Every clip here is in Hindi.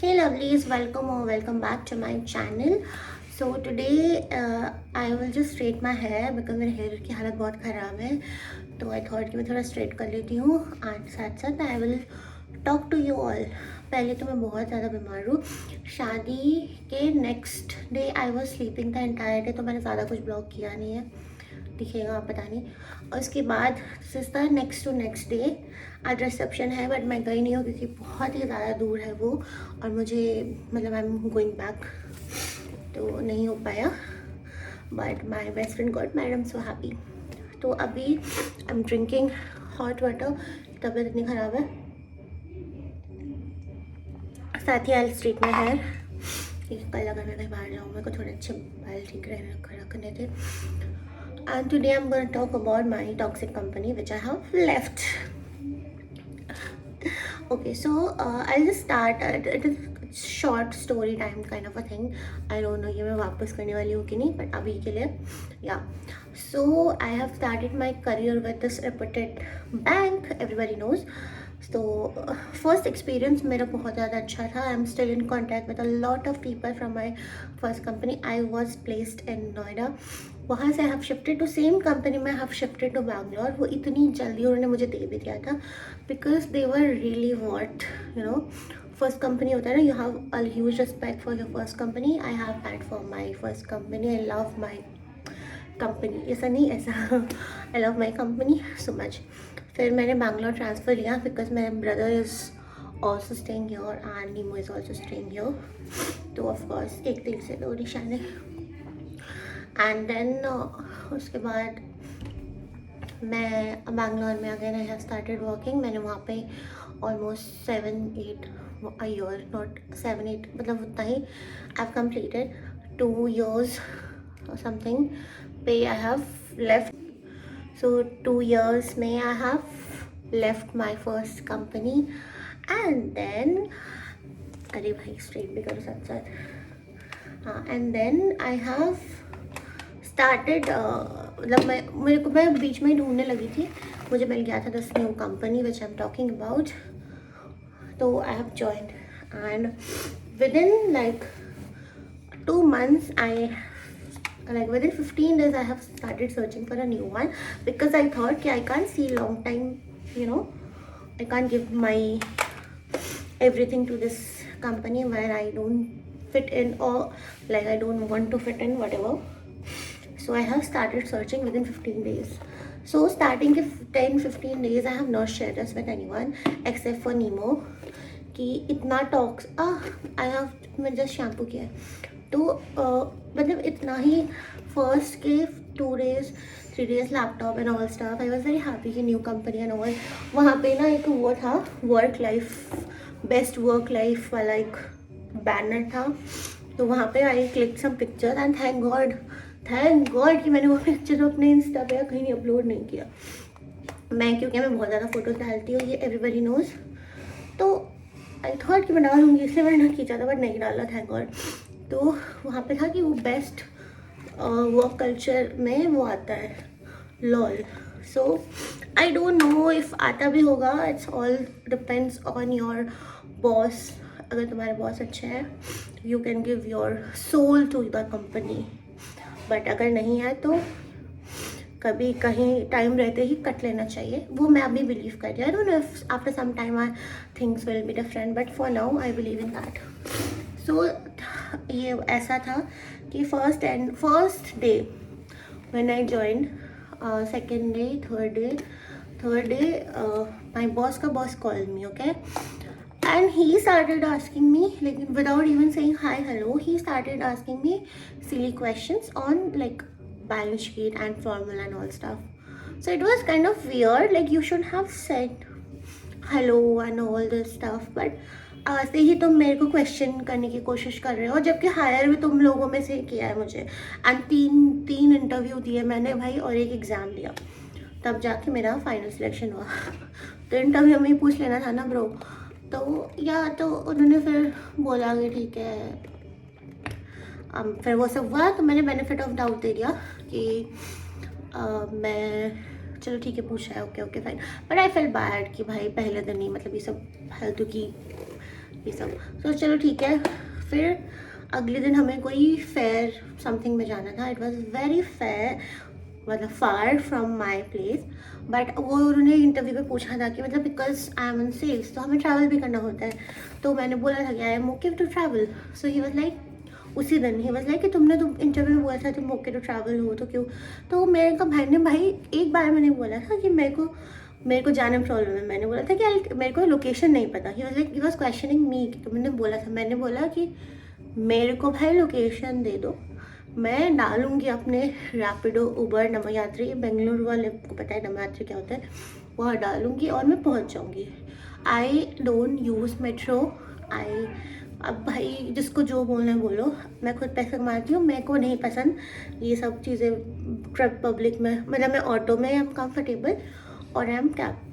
Hey lovelies, welcome or welcome back to my channel. So today I will just straight my hair because मेरे hair की हालत बहुत ख़राब है, तो I thought कि मैं थोड़ा straight कर लेती हूँ and साथ साथ I will talk to you all. पहले तो मैं बहुत ज़्यादा बीमार हूँ. शादी के next day I was sleeping the entire day, तो मैंने ज़्यादा कुछ ब्लॉग किया नहीं है, दिखेगा पता नहीं. और उसके बाद this the next to next day आज रिसेप्शन है, बट मैं गई नहीं हूँ क्योंकि बहुत ही ज़्यादा दूर है वो, और मुझे मतलब आई एम गोइंग बैक, तो नहीं हो पाया. But my best friend got married, I am so happy. तो अभी I am drinking hot water, तबीयत इतनी ख़राब है. साथ ही आई स्ट्रेट माई हेयर, कल अगर मैं कहीं बाहर जाऊँ मेरे को थोड़े अच्छे बाल ठीक रखने थे. And today I'm going to talk about my toxic company which I have left. Okay, so I'll just start. It is short story time kind of a thing. I don't know ये मैं वापस करने वाली हूँ कि नहीं, but अभी के लिए yeah. So I have started my career with this reputed bank. Everybody knows. So first experience मेरा बहुत ज़्यादा अच्छा था. I'm still in contact with a lot of people from my first company. I was placed in Noida. वहाँ से I have shifted to same company में, I have shifted to Bangalore. वो इतनी जल्दी उन्होंने मुझे दे भी दिया था because they were really what first company होता है ना, you have a huge respect for your first company. I have that for my first company. I love my company, ऐसा नहीं ऐसा I love my company so much. फिर मैंने बैंगलोर ट्रांसफ़र लिया because my brother is also staying here and Nemo is also staying here. तो ऑफकोर्स एक दिल से दो निशाने. एंड देन उसके बाद मैं बैंगलोर में again I have started working. मैंने वहाँ पे ऑलमोस्ट 7-8 a year, नॉट 7-8 मतलब उतना ही. I have completed 2 years or something पे I have left. So 2 years में I have left my first company. And then अरे भाई स्ट्रेट भी करो साथ साथ. हाँ, and then I have started मतलब मैं बीच में ही ढूंढने लगी थी. मुझे मिल गया था this new company which I am talking about. तो I have joined and with in like 2 months within 15 days I have started searching for a new one because I thought I can't see long time, I can't give my everything to this company where I don't fit in, or like I don't want to fit in, whatever. So I have started searching within 15 days. So starting 10-15 days I have not shared this with anyone except for Nemo कि इतना टॉक्स आई हैव मैंने जस्ट शैम्पू किया है, तो मतलब इतना ही. फर्स्ट के 2-3 days laptop and all staff. I was very happy कि न्यू कंपनी एंड ऑल. वहाँ पे ना एक वो था work life, best work life वाला एक बैनर था. तो वहाँ पे I click some picture and thank God कि मैंने वो पिक्चर अपने इंस्टा पे या कहीं नहीं अपलोड नहीं किया. क्योंकि मैं बहुत ज़्यादा फोटोज डालती हूँ, ये एवरीबडी नोज. तो आई थॉट कि मैं डालूँगी इसलिए मैंने ना खींचा था, बट नहीं डाला, थैंक गॉड. तो वहाँ पे था कि वो बेस्ट वर्क कल्चर में वो आता है lol. So I don't know if आता भी होगा. It's all depends on your boss. अगर तुम्हारे बॉस अच्छे हैं you can give your soul to the company, but अगर नहीं है तो कभी कहीं टाइम रहते ही कट लेना चाहिए. वो मैं अभी बिलीव कर रही हूँ. I don't know if after some time things will be different, but for now I believe in that. So ये ऐसा था कि first day when I joined, second day, third day my boss का boss call me, okay. And he started asking me, like without even saying hi, hello, he started asking me silly questions on like balance sheet and formula and all stuff. So it was kind of weird, like you should have said hello and all this stuff, but ऐसे ही तुम मेरे को क्वेश्चन करने की कोशिश कर रहे हो, जबकि हायर भी तुम लोगों में से किया है मुझे. एंड तीन इंटरव्यू दिए मैंने भाई, और एक एग्ज़ाम दिया, तब जाके मेरा फाइनल सिलेक्शन हुआ. तो इंटरव्यू में ही पूछ लेना था ना ब्रो. तो उन्होंने फिर बोला कि ठीक है. फिर वो सब हुआ तो मैंने बेनिफिट ऑफ डाउट दे दिया कि मैं चलो ठीक है पूछ रहा है, okay fine. But I fail bad कि भाई पहले दिन ही मतलब ये सब फालतू की ये सब। तो चलो ठीक है। फिर अगले दिन हमें कोई फेयर समथिंग में जाना था। इट वॉज वेरी फेयर, मतलब far from my place, but वो उन्होंने इंटरव्यू में पूछा था कि मतलब because I am in sales तो हमें ट्रैवल भी करना होता है। तो मैंने बोला था कि I am okay to travel. So he was like, उसी दिन ही वॉज लाइक कि तुमने तो इंटरव्यू में बोला था तुम ओके टू ट्रैवल हो तो क्यों। तो मेरे का भाई ने, भाई एक बार मैंने बोला था कि मेरे को जाने में प्रॉब्लम है। मैंने बोला था कि मेरे को लोकेशन नहीं पता। He was like, he was questioning me कि तुमने बोला था। मैंने बोला कि मेरे को भाई लोकेशन दे दो, मैं डालूंगी अपने रैपिडो उबर नवयात्री, बेंगलुरु वाले को पता है नवयात्री क्या होता है, वहाँ डालूंगी और मैं पहुँच जाऊँगी। I don't use metro. I, अब भाई जिसको जो बोलना है बोलो, मैं खुद पैसे कमाती हूँ, मेरे को नहीं पसंद ये सब चीज़ें ट्रक पब्लिक में। मतलब मैं ऑटो में आई एम कम्फर्टेबल और आई एम कैब।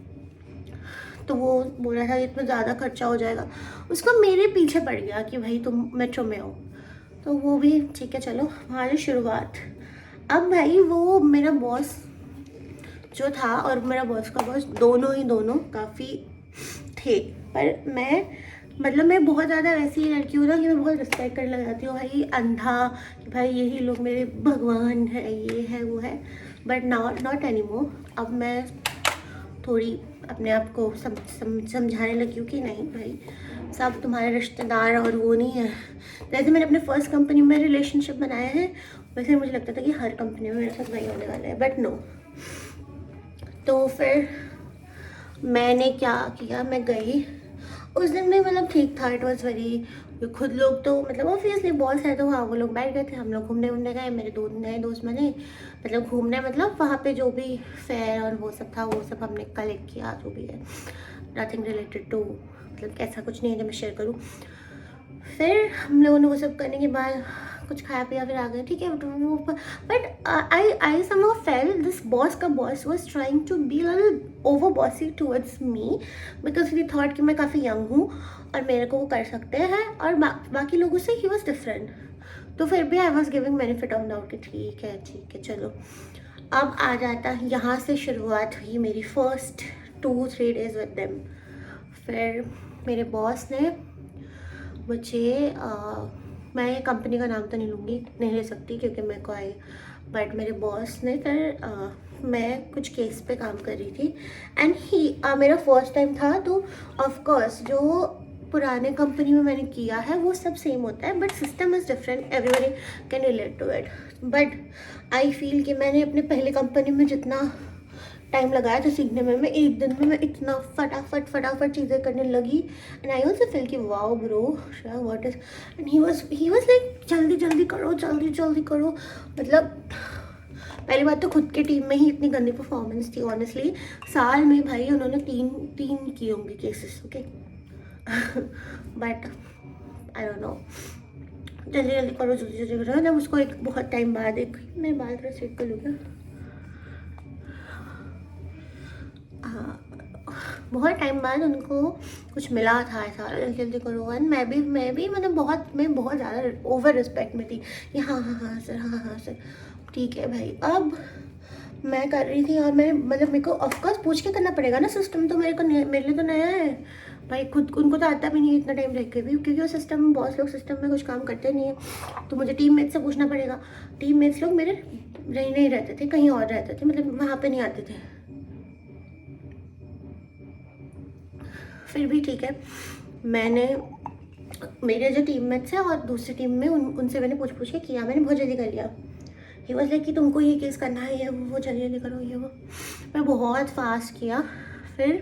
तो वो बोल रहा था इतना ज़्यादा खर्चा हो जाएगा, उसका मेरे पीछे पड़ गया कि भाई तुम मेट्रो में हो। तो वो भी ठीक है, चलो हमारी शुरुआत। अब भाई वो मेरा बॉस जो था और मेरा बॉस का बॉस दोनों काफ़ी थे, पर मैं बहुत ज़्यादा वैसी लड़की हूँ ना कि मैं बहुत रिस्पेक्ट करने लग जाती हूँ भाई, अंधा कि भाई यही लोग मेरे भगवान है, ये है वो है। But not any more. अब मैं थोड़ी अपने आप को समझाने लगी हूँ कि नहीं भाई, सब तुम्हारे रिश्तेदार और वो नहीं है। जैसे मैंने अपने फर्स्ट कंपनी में रिलेशनशिप बनाया है, वैसे मुझे लगता था कि हर कंपनी में मेरे साथ वही होने वाला है, बट नो। तो फिर मैंने क्या किया, मैं गई उस दिन भी, मतलब ठीक था। इट वॉज वेरी, खुद लोग तो मतलब ऑब्वियसली बॉस है तो हाँ वो लोग बैठ गए थे, हम लोग घूमने गए, मेरे दो नए दोस्त बने। मतलब घूमने मतलब वहाँ पे जो भी फेयर और वो सब था वो सब हमने कलेक्ट किया, जो भी है, नथिंग रिलेटेड टू, मतलब ऐसा कुछ नहीं है जो मैं शेयर करूँ। फिर हम लोगों ने वो सब करने के बाद कुछ खाया पिया, फिर आ गए, ठीक है। But I somehow felt this boss का boss was trying to be a little over bossy towards me because he thought कि मैं काफ़ी यंग हूँ और मेरे को वो कर सकते हैं, और बाकी लोगों से he was different। तो फिर भी I was giving benefit of doubt कि ठीक है चलो। अब आ जाता, यहाँ से शुरुआत हुई मेरी फर्स्ट 2-3 डेज विद देम। फिर मेरे बॉस ने मुझे मैं कंपनी का नाम तो नहीं ले सकती क्योंकि मेरे को आई, बट मेरे बॉस ने फिर मैं कुछ केस पे काम कर रही थी एंड मेरा फर्स्ट टाइम था, तो ऑफ कोर्स जो पुराने कंपनी में मैंने किया है वो सब सेम होता है, but system is different, everybody can relate to it. But I feel कि मैंने अपने पहले कंपनी में जितना टाइम लगाया था सीखने में, मैं एक दिन में मैं इतना फटाफट चीज़ें करने लगी। एंड आई ऑल्सो फील कि wow bro what is, and he was like जल्दी करो। मतलब पहली बात तो खुद के टीम में ही इतनी गंदी परफॉर्मेंस थी ऑनेस्टली। साल में भाई उन्होंने तीन किए होंगे cases, okay. But I don't no, जल्दी करो ना। उसको एक बहुत टाइम बाद, एक मैं बाल थोड़ा सेट कर लूँगा, बहुत टाइम बाद उनको कुछ मिला था ऐसा, जल्दी करो। एंड मैं भी मतलब मैं बहुत ज़्यादा ओवर रिस्पेक्ट में थी कि हाँ सर ठीक है भाई। अब मैं कर रही थी और मैं मतलब मेरे को ऑफकोर्स पूछ के करना पड़ेगा ना, सिस्टम तो मेरे लिए तो नया है भाई, खुद उनको तो आता भी नहीं है इतना टाइम रह के भी, क्योंकि वो सिस्टम, बॉस लोग सिस्टम में कुछ काम करते नहीं है, तो मुझे टीममेट्स से पूछना पड़ेगा। टीममेट्स लोग मेरे नहीं रहते थे, कहीं और रहते थे, मतलब वहाँ पे नहीं आते थे। फिर भी ठीक है, मेरे जो टीममेट्स हैं और दूसरी टीम में उनसे मैंने पूछ के किया, मैंने बहुत जल्दी कर लिया। ही वाज लाइक कि तुमको ये केस करना है, ये वो जल्दी करो, ये वो। मैं बहुत फास्ट किया, फिर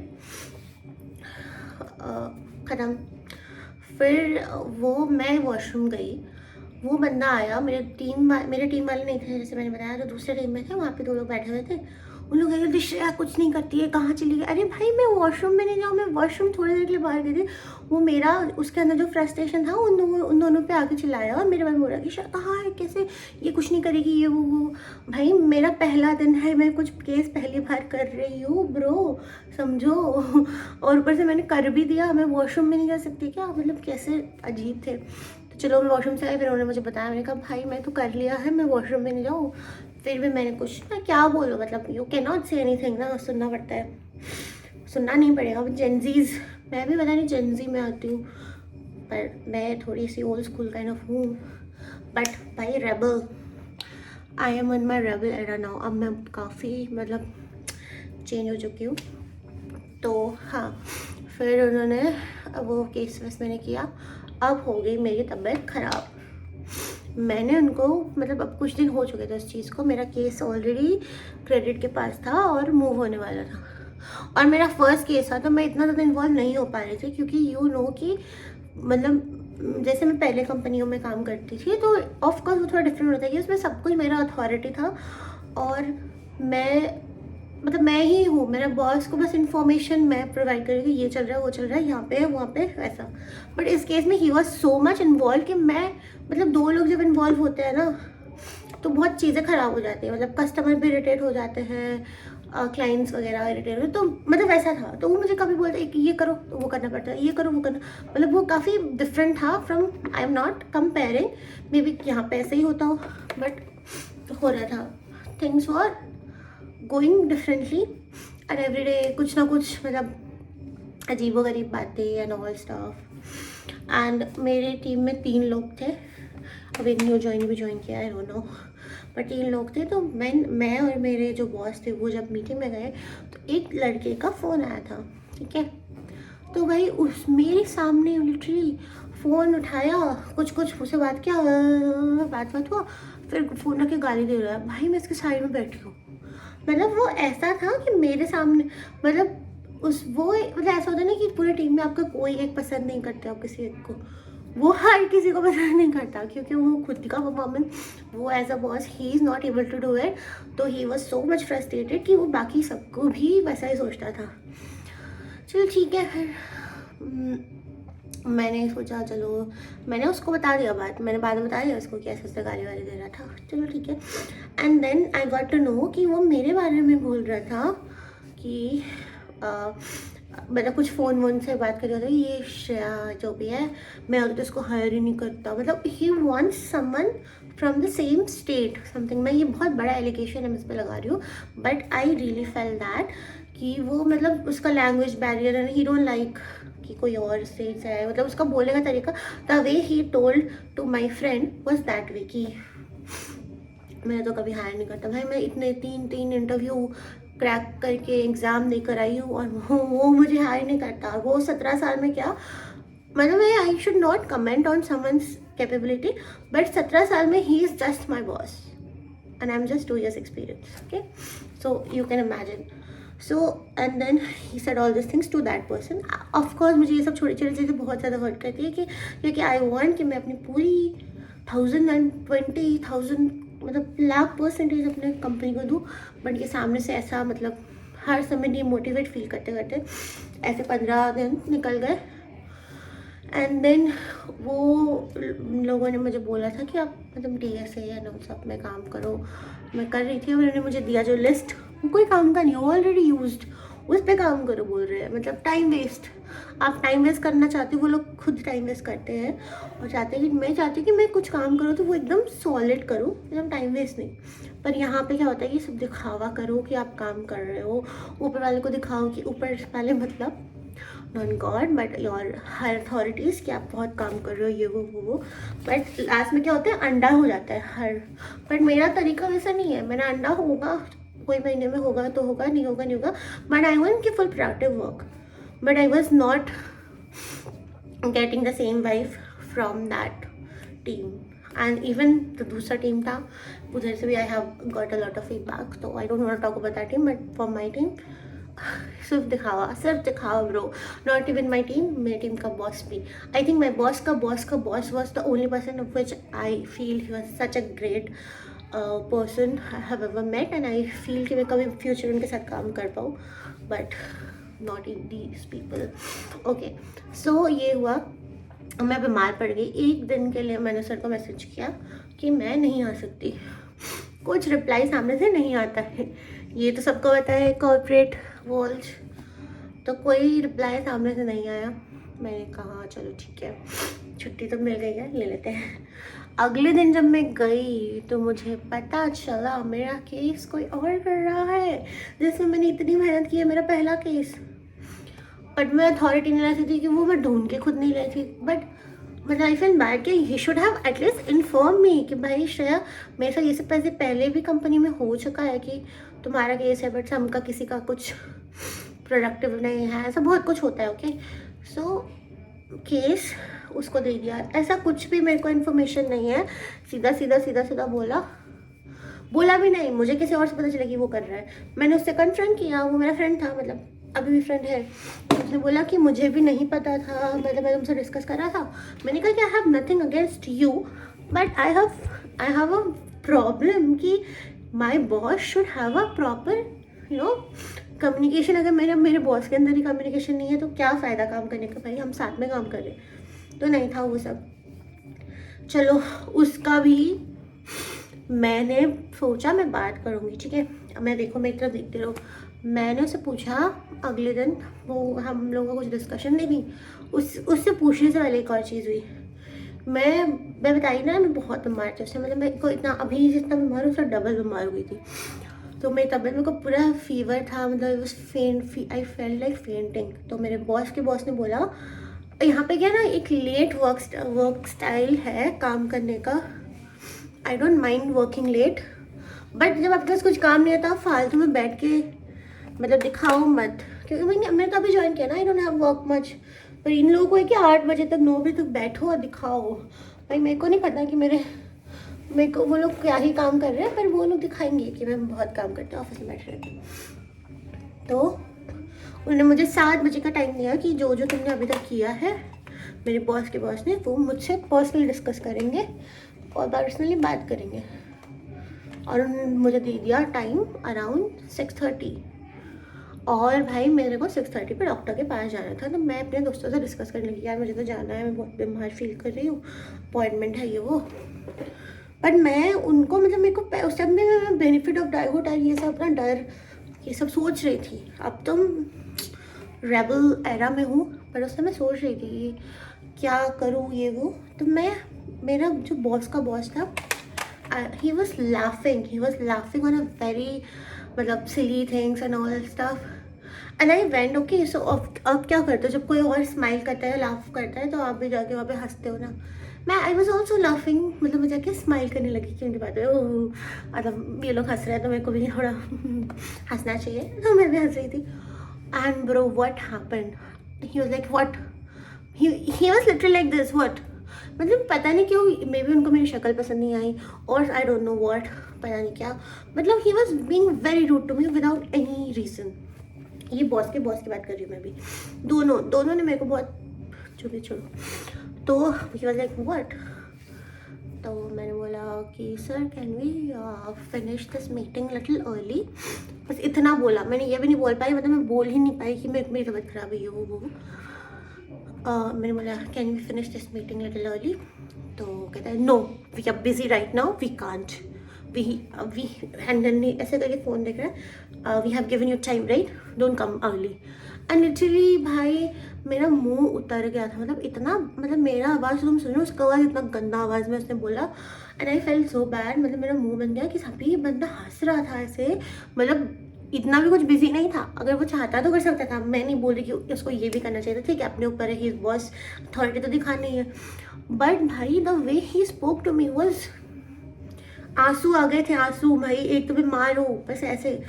ख़त्म। फिर मैं वॉशरूम गई, वो बंदा आया, मेरे टीम वाले नहीं थे जैसे मैंने बताया, तो दूसरे टीम में थे, वहाँ पे 2 लोग बैठे हुए थे। उन लोग कह दिश्या कुछ नहीं करती है, कहाँ चली गई। अरे भाई मैं वॉशरूम में नहीं जाऊँ, मैं वॉशरूम थोड़ी देर के लिए बाहर गई थी। वो मेरा उसके अंदर जो फ्रस्ट्रेशन था उन दोनों पे आके चिल्लाया और मेरे बारे में बोला कि कहाँ है, कैसे ये कुछ नहीं करेगी, ये वो। भाई मेरा पहला दिन है, मैं कुछ केस पहली बार कर रही हूँ ब्रो, समझो। और ऊपर से मैंने कर भी दिया, मैं वॉशरूम में नहीं जा सकती क्या, मतलब कैसे अजीब थे। तो चलो मैं वॉशरूम से आई, फिर उन्होंने मुझे बताया, मैंने कहा भाई मैं तो कर लिया है, मैं वॉशरूम में नहीं जाऊँ। फिर भी मैंने मैं क्या बोलूँ, मतलब you can not say anything ना, सुनना पड़ता है, सुनना नहीं पड़ेगा। जेंजीज, मैं भी पता नहीं जेंजी में आती हूँ, पर मैं थोड़ी सी ओल्ड स्कूल काइंड ऑफ हूँ, बट भाई rebel, I am in my rebel era now. अब मैं काफ़ी मतलब चेंज हो चुकी हूँ। तो हाँ, फिर उन्होंने वो केस वेस मैंने किया, अब हो गई मेरी तबीयत ख़राब। मैंने उनको मतलब अब कुछ दिन हो चुके थे उस चीज़ को, मेरा केस ऑलरेडी क्रेडिट के पास था और मूव होने वाला था, और मेरा फर्स्ट केस था, तो मैं इतना ज़्यादा इन्वॉल्व नहीं हो पा रही थी, क्योंकि यू नो कि मतलब जैसे मैं पहले कंपनियों में काम करती थी, तो ऑफकोर्स वो थोड़ा डिफरेंट होता है कि उसमें सब कुछ मेरा अथॉरिटी था, और मैं मतलब मैं ही हूँ, मेरा बॉस को बस इन्फॉर्मेशन मैं प्रोवाइड करेगी, ये चल रहा है, वो चल रहा है, यहाँ पे है, वहाँ पे वैसा। बट इस केस में ही वॉज सो मच इन्वॉल्व कि मैं मतलब दो लोग जब इन्वॉल्व होते हैं ना, तो बहुत चीज़ें ख़राब हो जाती हैं, मतलब कस्टमर भी इरिटेट हो जाते हैं, क्लाइंट्स वगैरह इरिटेट हो, तो मतलब वैसा था। तो वो मुझे कभी बोलते कि ये करो तो वो करना पड़ता है, ये करो वो करना, मतलब वो काफ़ी डिफरेंट था from, I am not comparing, may be यहाँ पे ऐसे ही होता हो, बट हो रहा था, things were going differently, and every day कुछ ना कुछ मतलब अजीबोगरीब बातें एंड ऑल स्टफ। एंड मेरे टीम में 3 लोग थे, अब एक न्यू ज्वाइन किया, आई डोंट नो, पर 3 लोग थे। तो मैं और मेरे जो बॉस थे वो जब मीटिंग में गए, तो एक लड़के का फ़ोन आया था, ठीक है। तो भाई उस मेरे सामने लिटरली फ़ोन उठाया, कुछ उससे बात किया, बात हुआ, फिर फ़ोन रख के गाली दे रहा है। भाई मैं इसके साइड में बैठी हूँ, मतलब वो ऐसा था कि मेरे सामने मतलब उस वो मतलब ऐसा होता है ना कि पूरी टीम में आपका कोई एक पसंद नहीं करते आप किसी एक को, वो हर किसी को पसंद नहीं करता, क्योंकि वो खुद का परफॉर्मेंस, वो as a boss he is not able to do it, तो he was so much frustrated कि वो बाकी सबको भी वैसा ही सोचता था। चलो ठीक है, फिर मैंने सोचा चलो, मैंने उसको बता दिया बात, मैंने बाद में बता दिया उसको कि ऐसे ऐसे गाली वाली दे रहा था, चलो ठीक है। And then I got to know कि वो मेरे बारे में बोल रहा था कि मतलब कुछ फ़ोन वोन से बात कर रहा था, ये श्रेया जो भी है, मैं अगर तो इसको हायर ही नहीं करता, मतलब he wants someone from the same state something. मैं ये बहुत बड़ा एलिगेशन है, मैं इस पर लगा रही हूँ, but I really fail that कि वो मतलब उसका लैंग्वेज बैरियर है, ही डोंट लाइक कि कोई और स्टेट से है, मतलब उसका बोलने का तरीका, the way he told to my friend was that way कि मैं तो कभी हायर नहीं करता। भाई मैं इतने 3 इंटरव्यू क्रैक करके एग्ज़ाम देकर आई हूँ, और वो मुझे हायर नहीं करता, वो 17 साल में क्या, मतलब I should not comment on someone's capability, but 17 साल में he is just my boss and I'm just 2 years experience, okay, so you can imagine. So and then he said all these things to that person. Of course मुझे ये सब छोटी छोटी चीज़ें बहुत ज़्यादा हर्ट करती है, कि क्योंकि आई वांट कि मैं अपनी पूरी 1020,000 मतलब लाख% अपने कंपनी को दूँ, बट ये सामने से ऐसा मतलब हर समय डिमोटिवेट फील करते करते ऐसे 15 दिन निकल गए। एंड देन वो लोगों ने मुझे बोला था कि आप मतलब DSA या नोट्सअप में काम करो, मैं कर रही थी, और उन्होंने मुझे दिया जो लिस्ट, वो कोई काम का नहीं, ऑलरेडी यूज्ड, उस पर काम करो बोल रहे हैं, मतलब टाइम वेस्ट। आप टाइम वेस्ट करना चाहते हो, वो लोग खुद टाइम वेस्ट करते हैं, और चाहते हैं कि मैं चाहती हूँ कि मैं कुछ काम करूँ तो वो एकदम सॉलिड करूँ, एकदम टाइम वेस्ट नहीं। पर यहाँ पे क्या होता है कि सब दिखावा करो कि आप काम कर रहे हो, ऊपर वाले को दिखाओ कि ऊपर वाले मतलब not God but your higher authorities कि आप बहुत काम कर रहे हो, ये वो, बट लास्ट में क्या होता है, अंडा हो जाता है हर। बट मेरा तरीका वैसा नहीं है, मेरा अंडा होगा कोई महीने में, होगा तो होगा, नहीं होगा नहीं होगा, बट आई वांट कि full productive work, but I was not getting the same vibe from that team. And even जो दूसरा टीम था उधर से भी I have got a lot of feedback, तो I don't want to talk about that team, but for my team सिर्फ दिखावा bro, not even my team, मेरी टीम का बॉस भी, आई थिंक माई बॉस का boss was the only person of which I feel he was such a great person I have ever met, and I feel कि मैं कभी फ्यूचर उनके साथ काम कर पाऊँ, but not in these people. Okay, so ये हुआ, मैं बीमार पड़ गई, एक दिन के लिए मैंने सर को मैसेज किया कि मैं नहीं आ सकती, कुछ रिप्लाई सामने से नहीं आता है, ये तो सबको पता है कॉर्पोरेट वर्ल्ड, तो कोई रिप्लाई सामने से नहीं आया। मैंने कहा चलो ठीक है, छुट्टी तो मिल गई है, ले लेते हैं। अगले दिन जब मैं गई तो मुझे पता चला मेरा केस कोई और कर रहा है, जिसमें मैंने इतनी मेहनत की है, मेरा पहला केस, बट मैं अथॉरिटी नहीं ला सकती कि वो मैं ढूंढ के खुद नहीं लाई थी, बट मतलब आई फील बैड कि he should have at least inform me कि भाई श्रेया मेरे साथ ये सब पैसे पहले भी कंपनी में हो चुका है कि तुम्हारा केस है बट हमका किसी का कुछ प्रोडक्टिव नहीं है, ऐसा बहुत कुछ होता है। ओके सो केस उसको दे दिया, ऐसा कुछ भी मेरे को इन्फॉर्मेशन नहीं है, सीधा सीधा सीधा सीधा बोला भी नहीं, मुझे किसी और से पता चला कि वो कर रहा है। मैंने उससे कन्फ्रंट किया, वो मेरा फ्रेंड था, मतलब अभी भी फ्रेंड है। उसने बोला कि मुझे भी नहीं पता था, मतलब मैं तुमसे डिस्कस कर रहा था। मैंने कहा कि I have nothing against you but I have a problem कि my boss should have a proper you know communication. अगर मेरे बॉस के अंदर ही कम्युनिकेशन नहीं है तो क्या फ़ायदा काम करने का, भाई हम साथ में काम कर रहे। तो नहीं था वो सब। चलो उसका भी मैंने सोचा मैं बात करूँगी, ठीक है। मैं देखो मेरी तरफ देखते रहो। मैंने उससे पूछा अगले दिन, वो हम लोगों का कुछ डिस्कशन नहीं थी, उससे पूछने से पहले एक और चीज़ हुई। मैं बताई ना मैं बहुत बीमार थी उससे, मतलब मेरे को इतना अभी जितना बीमार हूँ उससे डबल बीमार हो गई थी। तो मेरी तबीयत मेरे को पूरा फीवर था, मतलब आई फेल्ट लाइक फेंटिंग। तो मेरे बॉस ने बोला यहाँ पे क्या ना एक लेट वर्क स्टाइल है काम करने का। I don't mind working late but जब आपके पास कुछ काम नहीं होता फालतू में बैठ के मतलब दिखाओ मत, क्योंकि मैंने तो अभी ज्वाइन किया ना, I don't have work much. पर इन लोगों को है कि 8 बजे तक 9 बजे तक बैठो और दिखाओ। भाई मेरे को नहीं पता कि मेरे को वो लोग क्या ही काम कर रहे हैं, पर वो लोग दिखाएंगे कि मैं बहुत काम करती हूँ ऑफिस में बैठ रहे। तो उन्होंने मुझे 7 बजे का टाइम दिया कि जो जो तुमने अभी तक किया है मेरे बॉस ने वो मुझसे पर्सनली डिस्कस करेंगे और पर्सनली बात करेंगे। और उन्होंने मुझे दे दिया टाइम अराउंड 6:30। और भाई मेरे को 6:30 पे डॉक्टर के पास जाना था। तो मैं अपने दोस्तों से डिस्कस करने लगी, यार मुझे तो जाना है, मैं बहुत बीमार फील कर रही हूँ, अपॉइंटमेंट है ये वो। बट मैं उनको मतलब मेरे को उस टाइम में मैं बेनिफिट ऑफ डाउट ये सब अपना डर ये सब सोच रही थी। अब तुम रेबल एरा में हूँ पर उस समय मैं सोच रही थी क्या करूँ ये वो। तो मेरा जो बॉस था he was laughing on a very मतलब silly things and all stuff and I went okay so अब क्या करते हो जब कोई और स्माइल करता है लाफ करता है तो आप भी जाके वहाँ पे हंसते हो ना। मैं आई वॉज ऑल्सो लाफिंग, मतलब मैं जाके स्माइल करने लगी कि उनकी बात है मतलब ये लोग हंस रहे हैं तो मेरे को भी थोड़ा हंसना चाहिए। तो मैं भी हंस रही थी and bro what happened, he was like what, he was literally like this what. मतलब पता नहीं क्यों मे बी उनको मेरी शक्ल पसंद नहीं आई और आई डोंट नो व्हाट, पता नहीं क्या। मतलब he was being very rude to me without any reason. ये बॉस की बात कर रही हूँ मैं भी। दोनों ने मेरे को बहुत छोड़ो। तो ही वॉज लाइक व्हाट। तो मैंने बोला कि sir can we finish this meeting little early, बस इतना बोला। मैंने ये भी नहीं बोल पाई, मतलब मैं बोल ही नहीं पाई कि मेरी तबीयत खराब है ये वो। मैंने बोला can we finish this meeting little early. तो कहता है no we are busy right now we can't we handle नहीं ऐसे करके फ़ोन देख रहा है। We have given you time right don't come early. And literally भाई मेरा मुंह उतर गया था, मतलब इतना मतलब मेरा आवाज़ तुम सुनो उसका आवाज़ इतना गंदा आवाज़ में उसने बोला and I felt so bad. मतलब मेरा मुंह बन गया कि सभी बंदा हंस रहा था ऐसे, मतलब इतना भी कुछ बिजी नहीं था। अगर वो चाहता तो कर सकता था, मैं नहीं बोल रही कि उसको ये भी करना चाहिए था, ठीक है अपने ऊपर है, ही बॉस अथॉरिटी तो दिखानी है। बट भाई the way he spoke to me was, आंसू आ गए थे आंसू। भाई एक तो बीमार हो बस ऐसे,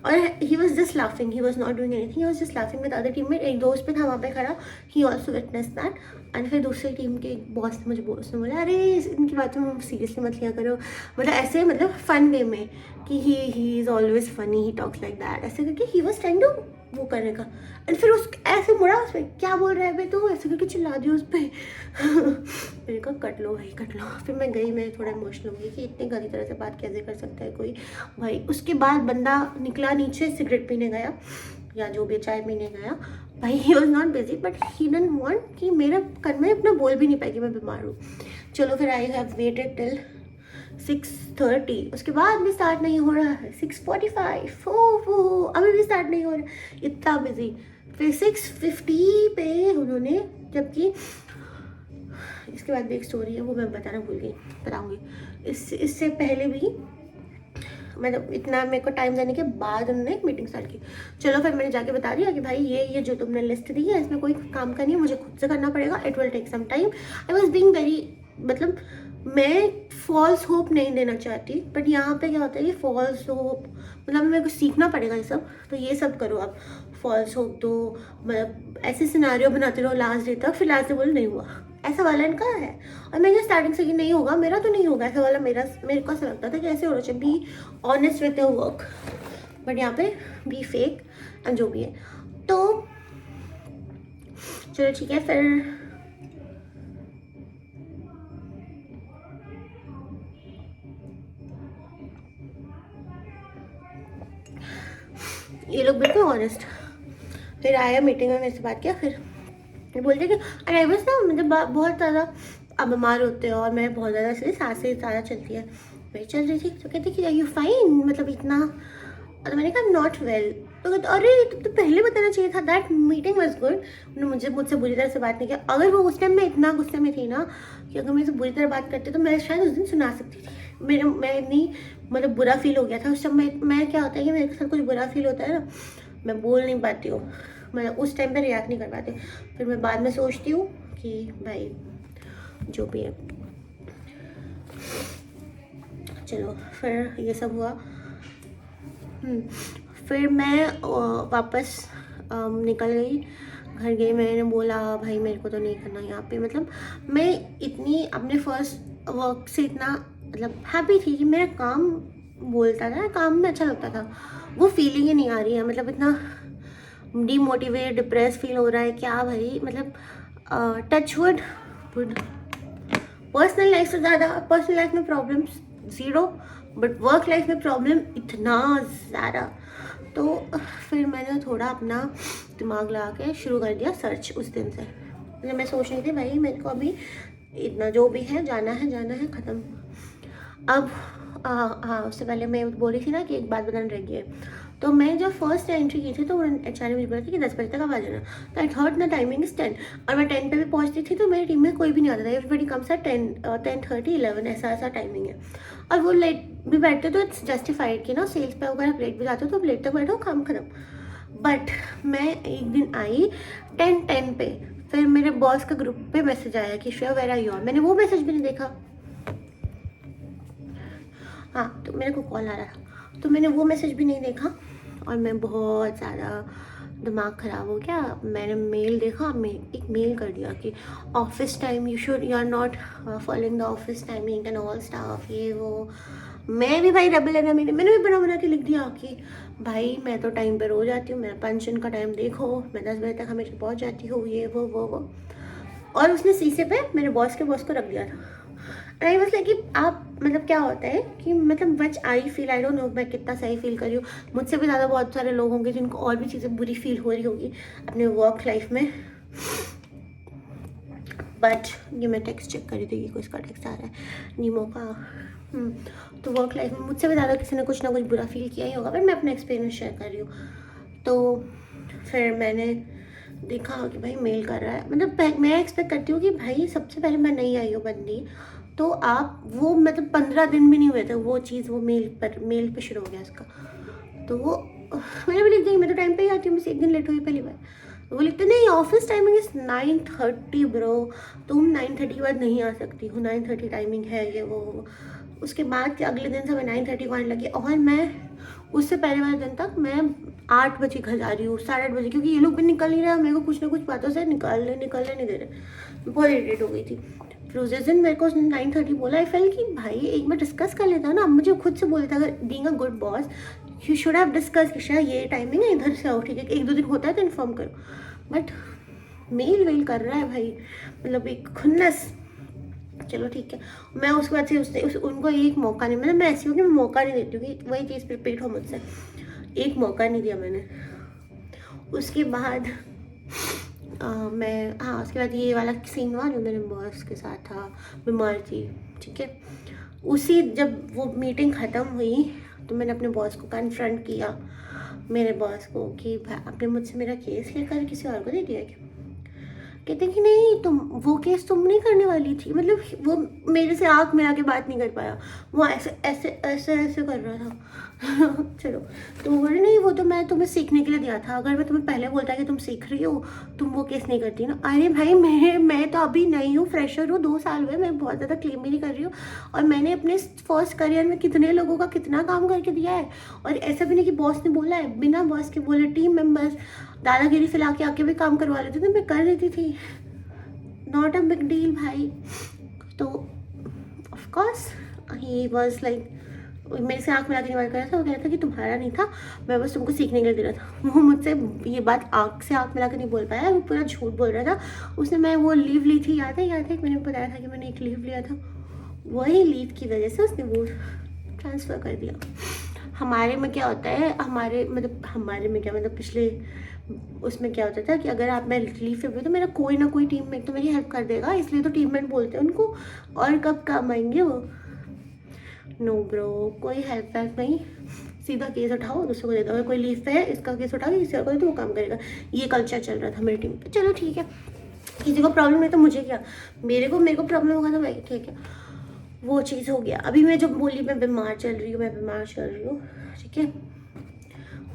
और he was just laughing, he was not doing anything, he was just laughing with other team mate. एक दोस्त भी था वहाँ पे खड़ा, he also witness that. And फिर दूसरी टीम के बॉस ने मुझे उसने बोला अरे इनकी बातों में सीरियसली मत लिया करो, मतलब ऐसे मतलब फन वे में कि he is always funny, he talks like that, ऐसे करके ही वॉज ट्राइंग टू वो करने का। एंड फिर उस ऐसे मुड़ा उस पर क्या बोल रहा है भाई, तो ऐसे करके चिल्ला दिया उस पर। मैंने कहा कट लो भाई कट लो। फिर मैं गई, मैं थोड़ा इमोशनल हो गई कि इतनी गंदी तरह से बात कैसे कर सकता है कोई भाई। उसके बाद बंदा निकला नीचे सिगरेट पीने गया या जो भी चाय पीने गया। भाई he was not busy but he didn't want कि मेरा कर मैं अपना बोल भी नहीं पाई कि मैं बीमार हूँ। चलो फिर आई हैव वेटेड टिल 6:30, उसके बाद भी स्टार्ट नहीं हो रहा है। 6:45 वो अभी भी स्टार्ट नहीं हो रहा है, इतना बिजी। फिर 6:50 पे उन्होंने, जबकि इसके बाद भी एक स्टोरी है वो मैं बताना भूल गई, बताऊँगी। इससे पहले भी मतलब इतना मेरे को टाइम देने के बाद उन्होंने एक मीटिंग स्टार्ट की। चलो फिर मैंने जाके बता दिया कि भाई ये जो तुमने लिस्ट दी है इसमें कोई काम का नहीं है, मुझे खुद से करना पड़ेगा, it will take some time. I was being very, मतलब मैं फॉल्स होप नहीं देना चाहती, बट यहाँ पे क्या होता है कि फॉल्स होप मतलब मेरे को सीखना पड़ेगा ये सब, तो ये सब करो आप। फॉल्स होप दो, मतलब ऐसे सिनारियो बनाते रहो लास्ट डे तक, फिर लास्ट डे बोलो नहीं हुआ, ऐसा वाला इनका है। और मैं स्टार्टिंग से कि नहीं होगा, मेरा तो नहीं होगा ऐसा वाला, मेरे को ऐसा लगता था कि ऐसे होना चाहिए, be honest with your work, but यहाँ पे बी फेक एंड जो भी है। तो चलो ठीक है, फिर ये लोग बिल्कुल ऑनेस्ट। फिर आया मीटिंग में, मेरे से बात किया, फिर बोलते कि अरे आई बस ना मतलब बहुत ज़्यादा आप बीमार होते हो और मैं बहुत ज़्यादा इसलिए सांसें ज़्यादा चलती है। मैं चल रही थी तो कहती कि यू फाइन, मतलब इतना, तो मैंने कहा नॉट वेल। तो कहते अरे तो पहले बताना चाहिए था, दैट मीटिंग वॉज गुड। उन्होंने मुझसे बुरी तरह से बात नहीं किया। अगर वो उस टाइम में इतना गुस्से में थी ना कि अगर मेरे से बुरी तरह बात करते तो मैं शायद उस दिन सुना सकती थी। मैं इतनी मतलब बुरा फील हो गया था उस टाइम। मैं क्या होता है कि मेरे साथ कुछ बुरा फील होता है ना, मैं बोल नहीं पाती हूँ, मैं उस टाइम पे रिएक्ट नहीं कर पाती। फिर मैं बाद में सोचती हूँ कि भाई जो भी है। चलो फिर ये सब हुआ। फिर मैं वापस निकल गई, घर गई। मैंने बोला भाई मेरे को तो नहीं करना यहाँ पे, मतलब मैं इतनी अपने फर्स्ट वर्क से इतना मतलब हैप्पी थी कि मेरा काम बोलता था, काम में अच्छा लगता था। वो फीलिंग ही नहीं आ रही है, मतलब इतना डीमोटिवेट डिप्रेस फील हो रहा है क्या भाई। मतलब टच वुड पर्सनल लाइफ से ज़्यादा, पर्सनल लाइफ में problems zero, but work life में प्रॉब्लम इतना ज़्यादा। तो फिर मैंने थोड़ा अपना दिमाग लगा के शुरू कर दिया सर्च उस दिन से। मतलब मैं सोच रही थी भाई मेरे को अभी इतना जो भी है जाना है ख़त्म। अब हाँ, उससे पहले मैं बोल रही थी ना कि एक बात बताने रह गई है। तो मैं जब फर्स्ट एंट्री की थी तो HR ने मुझे बोला था कि 10 बजे तक आप आ जाना। तो आई थॉट ना टाइमिंग इज 10, और मैं 10 पे भी पहुंचती थी तो मेरी टीम में कोई भी नहीं आता था। एवरीबडी कम्स एट 10:30 11, ऐसा टाइमिंग है। और वो लेट भी बैठते तो इट्स जस्टिफाइड कि ना सेल्स पे अगर आप लेट भी जाते हो तो लेट तक बैठो, काम खत्म। बट मैं एक दिन आई 10:10 पे, फिर मेरे बॉस का ग्रुप पे मैसेज आया कि श्रेया वेयर आर यू। मैंने वो मैसेज भी नहीं देखा। हाँ, तो मेरे को कॉल आ रहा था तो मैंने वो मैसेज भी नहीं देखा, और मैं बहुत ज़्यादा दिमाग ख़राब हो गया। मैंने मेल देखा, मैं एक मेल कर दिया कि office time you are not following the office timing and all staff, ये वो। मैं भी भाई रेबल है ना, मैंने भी बना के लिख दिया कि भाई मैं तो टाइम पे रोज आती हूँ, मेरा पंचन का टाइम देखो, मैं 10 बजे तक हमेशा पहुँच जाती हूँ, ये वो। और उसने शीशे पे मेरे बॉस को रख दिया था। आई वाज लाइक कि आप मतलब क्या होता है कि मतलब which I feel, I don't no मैं कितना सही फील कर रही हूँ। मुझसे भी ज़्यादा बहुत सारे लोग होंगे जिनको और भी चीज़ें बुरी फील हो रही होगी अपने वर्क लाइफ में। बट ये मैं टेक्स्ट चेक कर रही थी कि किसका टेक्स्ट आ रहा है, नीमो का। तो वर्क लाइफ में मुझसे भी ज़्यादा किसी ने कुछ ना कुछ बुरा फील किया ही होगा, बट मैं अपना एक्सपीरियंस शेयर कर रही हूँ। तो फिर मैंने देखा कि भाई मेल कर रहा है, मतलब मैं एक्सपेक्ट करती हूँ कि भाई सबसे पहले मैं नहीं आई हूँ बंदी, तो आप वो मतलब 15 दिन भी नहीं हुए थे वो चीज़, वो मेल पे शुरू हो गया इसका। तो वो मैंने भी लिख दिया मैं तो टाइम पे ही आती हूँ, बस एक दिन लेट हुई पहली बार। वो लिखते नहीं ऑफिस टाइमिंग इज़ 9:30 ब्रो, तुम 9:30 के बाद नहीं आ सकती हो, 9:30 टाइमिंग है ये वो। उसके बाद के अगले दिन से मैं 9:30 को आने लगी, और मैं उससे पहले वाले दिन तक मैं 8 बजे घर जा रही हूँ, 8:30 बजे, क्योंकि ये लोग भी निकल नहीं रहे, मेरे को कुछ ना कुछ बातों से निकलने नहीं दे रहे। बहुत इरिटेट हो गई थी। फिर उस दिन मेरे को 9:30 बोला। आई फेल कि भाई एक बार डिस्कस कर लेता ना, मुझे खुद से बोलता अगर being a good boss you should have discuss कि शायद ये टाइमिंग है, इधर से आओ, ठीक है, 1-2 दिन होता है तो इन्फॉर्म करो। बट मेल कर रहा है भाई, मतलब एक खुन्नस। चलो ठीक है, मैं उसके बाद से उनको एक मौका नहीं, मतलब मैं ऐसी हूँ कि मैं मौका नहीं देती हूँ कि वही चीज़ रिपीट हो मुझसे। एक मौका नहीं दिया मैंने। उसके बाद उसके बाद ये वाला सीन हुआ जो मेरे बॉस के साथ था, बीमार थी, ठीक है। उसी जब वो मीटिंग ख़त्म हुई तो मैंने अपने बॉस को कन्फ्रंट किया, मेरे बॉस को, कि भाई आपने मुझसे मेरा केस लेकर किसी और को दे दिया क्या। कहते कि नहीं तुम वो केस तुम नहीं करने वाली थी, मतलब वो मेरे से आँख मिला के बात नहीं कर पाया, वो ऐसे ऐसे ऐसे ऐसे कर रहा था। चलो तो वो बोले नहीं वो तो मैं तुम्हें सीखने के लिए दिया था, अगर मैं तुम्हें पहले बोलता कि तुम सीख रही हो तुम वो केस नहीं करती ना। अरे भाई मैं तो अभी नई हूँ, फ्रेशर हूँ, 2 साल हुए, मैं बहुत ज़्यादा क्लेम भी नहीं कर रही हूँ, और मैंने अपने फर्स्ट करियर में कितने लोगों का कितना काम करके दिया है। और ऐसा भी नहीं कि बॉस ने बोला है, बिना बॉस के बोले टीम मेंबर्स दादागिरी फैला के आके भी काम करवा लेते थे, मैं कर देती थी, नॉट अ बिग डील भाई। तो of course he was like, मेरे से आँख मिला के निवार कर रहा था, वो कह रहा था कि तुम्हारा नहीं था, मैं बस तुमको सीखने के लिए दे रहा था। वो मुझसे ये बात आँख से आँख मिला के नहीं बोल पाया, वो पूरा झूठ बोल रहा था। उसने मैं वो लीव ली थी, याद है मैंने बताया था कि मैंने एक लीव लिया था, वही लीव की वजह से उसने वो ट्रांसफ़र कर दिया। हमारे में क्या होता है, हमारे में क्या मतलब पिछले उसमें क्या होता था कि अगर आप मैं लीव पे भी तो मेरा कोई ना कोई टीममेट तो मेरी हेल्प कर देगा, इसलिए तो टीममेट बोलते हैं उनको, और कब काम आएंगे वो। नो ब्रो, कोई हेल्प वेल्प नहीं, सीधा केस उठाओ दूसरे को दे दो, अगर कोई लीव पे है इसका केस उठाओ किसी और को तो वो काम करेगा। ये कल्चर चल रहा था मेरी टीम पे। चलो ठीक है, किसी को प्रॉब्लम नहीं तो मुझे क्या, मेरे को प्रॉब्लम होगा तो भाई ठीक है, वो चीज़ हो गया। अभी मैं जब बोली मैं बीमार चल रही हूँ, ठीक है,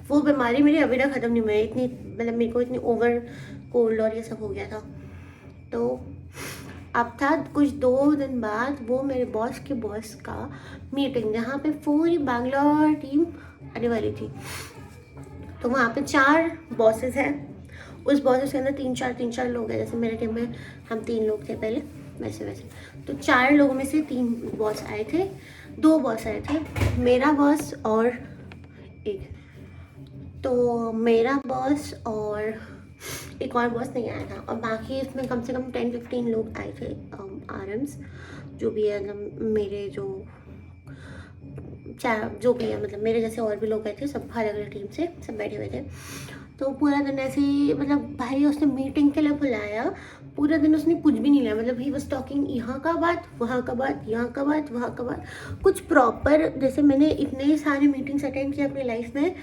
वो बीमारी मेरी अभी तक ख़त्म नहीं हुई, इतनी मतलब मेरे को इतनी ओवर कोल्ड और ये सब हो गया था। तो अब था कुछ 2 दिन बाद वो मेरे बॉस के बॉस का मीटिंग, जहाँ पे पूरी बैंगलोर टीम आने वाली थी। तो वहाँ पे 4 बॉसेस हैं, उस बॉसेस के अंदर 3-4 लोग हैं, जैसे मेरे टीम में हम 3 लोग थे पहले, वैसे तो 4 लोगों में से 3 बॉस आए थे, 2 बॉस आए थे, मेरा बॉस और एक, तो मेरा बॉस और एक और बॉस नहीं आया था, और बाकी इसमें कम से कम 10-15 लोग आए थे, आरएम्स जो भी है, मतलब मेरे जो भी है, मतलब मेरे जैसे और भी लोग आए थे, सब अलग अलग टीम से सब बैठे हुए थे। तो पूरा दिन ऐसे ही, मतलब भाई उसने मीटिंग के लिए बुलाया, पूरा दिन उसने कुछ भी नहीं लिया, मतलब ही वॉज टॉकिंग, यहाँ का बात वहाँ का बात, यहाँ का बात वहाँ का बात, कुछ प्रॉपर, जैसे मैंने इतने सारे मीटिंग्स अटेंड किया अपनी लाइफ में,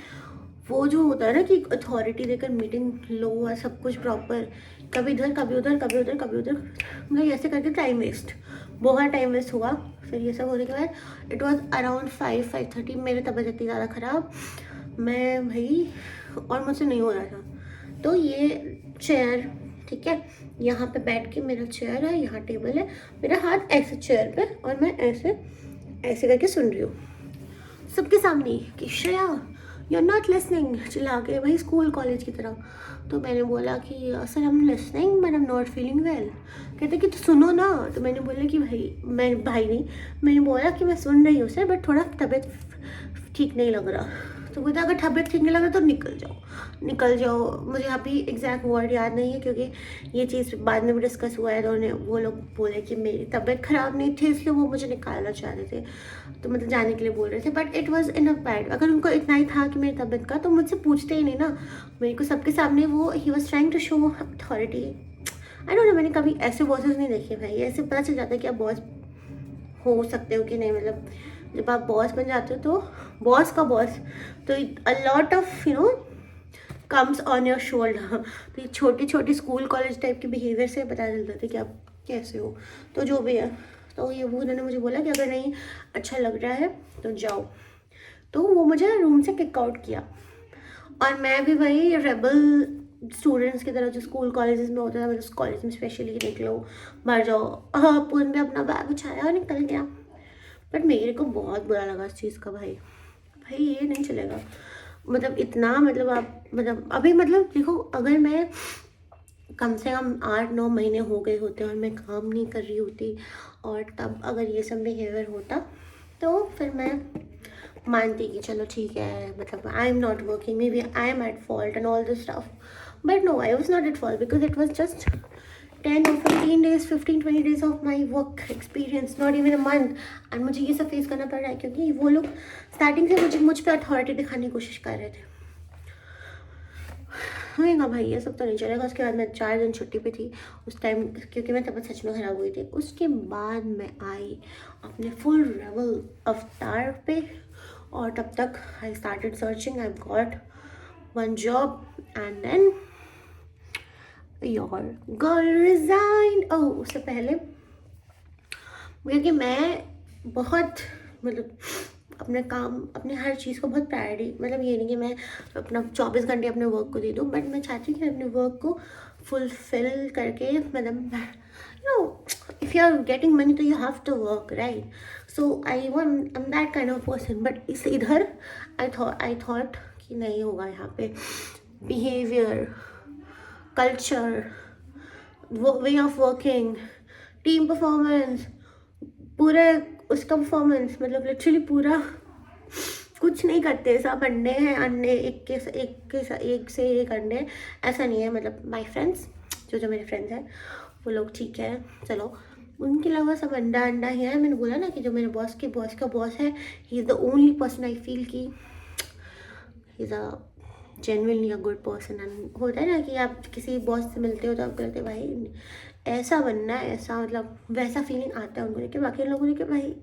वो जो होता है ना कि अथॉरिटी देकर मीटिंग लो और सब कुछ प्रॉपर, कभी इधर कभी उधर कभी उधर कभी उधर, मतलब ऐसे करके टाइम वेस्ट, बहुत टाइम वेस्ट हुआ। फिर ये सब होने के बाद इट वॉज अराउंड 5-5:30, मेरी तबीयत इतनी ज़्यादा ख़राब, मैं भाई और मुझसे नहीं हो रहा था। तो ये चेयर, ठीक है, यहाँ पे बैठ के, मेरा चेयर है, यहाँ टेबल है, मेरा हाथ ऐसे चेयर पे और मैं ऐसे ऐसे करके सुन रही हूँ सबके सामने कि Shreya you are not listening, चिल्ला के भाई स्कूल कॉलेज की तरह। तो मैंने बोला कि sir I am listening but I am not feeling well. कहते कि तो सुनो ना, तो मैंने बोला कि मैंने बोला कि मैं सुन रही हूँ सर, बट थोड़ा तबीयत ठीक नहीं लग रहा। तो बोलता अगर तबीयत ठीक नहीं लग रहा तो निकल जाओ। मुझे अभी एग्जैक्ट वर्ड याद नहीं है क्योंकि ये चीज़ बाद में भी डिस्कस हुआ है, तो वो लोग बोले कि मेरी तबीयत ख़राब नहीं थी इसलिए वो मुझे निकालना चाह रहे थे, तो मतलब जाने के लिए बोल रहे थे, but it was in a bad. अगर उनको इतना ही था कि मेरी तबीयत का तो मुझसे पूछते ही नहीं ना, मेरे को सबके सामने वो he was trying to show authority. I don't know, मैंने कभी ऐसे बॉसेस नहीं देखे भाई, ऐसे पता चल जाता है कि आप बॉस हो सकते हो कि नहीं, मतलब जब आप बॉस बन जाते हो तो बॉस का बॉस, तो अ lot of comes on your shoulder. तो ये छोटी छोटी स्कूल कॉलेज टाइप के बिहेवियर से पता चलता था कि आप कैसे हो। तो जो भी है, तो ये वो उन्होंने मुझे बोला कि अगर नहीं अच्छा लग रहा है तो जाओ। तो वो मुझे रूम से किक आउट किया, और मैं भी वही रेबल स्टूडेंट्स की तरह जो स्कूल कॉलेजेस में होता था, मतलब कॉलेज में स्पेशली निकलो मर जाओ, हाँ पूरे ने अपना बैग उठाया और निकल गया। बट मेरे को बहुत बुरा लगा इस चीज़ का, भाई ये नहीं चलेगा। मतलब इतना, मतलब आप मतलब अभी मतलब देखो, अगर मैं कम से कम 8-9 महीने हो गए होते और मैं काम नहीं कर रही होती, और तब अगर ये सब बिहेवियर होता तो फिर मैं मानती कि चलो ठीक है, मतलब I am not working, maybe I am at fault and all this stuff, but no, I was not at fault because it was just 10 or 15 days, 15-20 days of my work experience, not even a month, and मुझे ये सब फेस करना पड़ रहा है क्योंकि वो लोग स्टार्टिंग से मुझ पे अथॉरिटी दिखाने की कोशिश कर रहे थे। होएगा भाई, ये सब तो नहीं चलेगा। उसके बाद मैं 4 दिन छुट्टी पे थी उस टाइम, क्योंकि मैं तबीयत सच में ख़राब हुई थी। उसके बाद मैं आई अपने फुल रेबल अवतार पे, और तब तक I started searching, I got one job, and then your girl resign. Oh, उससे पहले क्योंकि मैं बहुत मतलब अपने काम, अपने हर चीज़ को बहुत प्रायोरिटी, मतलब ये नहीं कि मैं अपना 24 घंटे अपने वर्क को दे दूँ, बट मैं चाहती हूँ कि अपने वर्क को फुलफिल करके, मतलब no, if you are getting money तो you have to work, right? So I want, I am that kind of person. But इस इधर आई थॉट कि नहीं होगा यहाँ पे। Behaviour, culture, way of working, team performance, पूरे उसका परफॉर्मेंस, मतलब लिटरली पूरा कुछ नहीं करते, सब अंडे हैं, अंडे एक से एक अंडे। ऐसा नहीं है, मतलब माय फ्रेंड्स, जो मेरे फ्रेंड्स हैं वो लोग ठीक है, चलो उनके अलावा सब अंडा अंडा ही है। मैंने बोला ना कि जो मेरे बॉस का बॉस है, he is the only person I feel कि he is a genuinely a good person. And होता है ना कि आप किसी बॉस से मिलते हो तो आप कहते भाई ऐसा बनना है, ऐसा, मतलब वैसा फीलिंग आता है उनको लेके। बाकी लोगों को लेके भाई